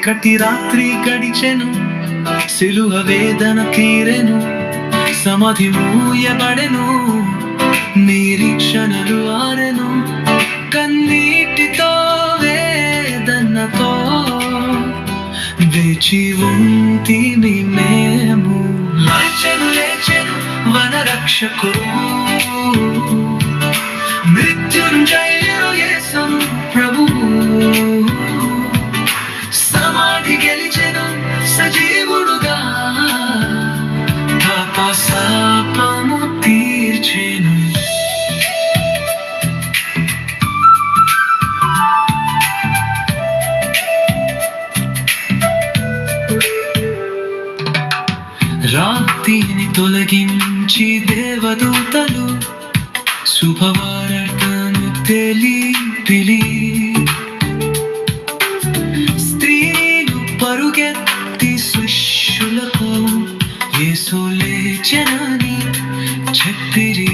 చీకటి రాత్రి గడిచెను, సిలువ వేదన తీరెను, సమాధి మూయబడెను, నిరీక్షణలు ఆరెను. కన్నీటితో వేదనతో వేచి ఉంటిమి మేము. లేచెను లేచెను వనరక్షకుడు, మృత్యుంజయుడు యేసు ప్రభువు. సమాధి గెలిచెను సజీవుడుగా, పాప శాపము తీర్చెను. రాతిని తొలగించి దేవదూతలు శుభవార్తను తెలిపిరి. స్త్రీలు పరుగెత్తి శిష్యులకు యేసు లేచెనని చెప్పిరి.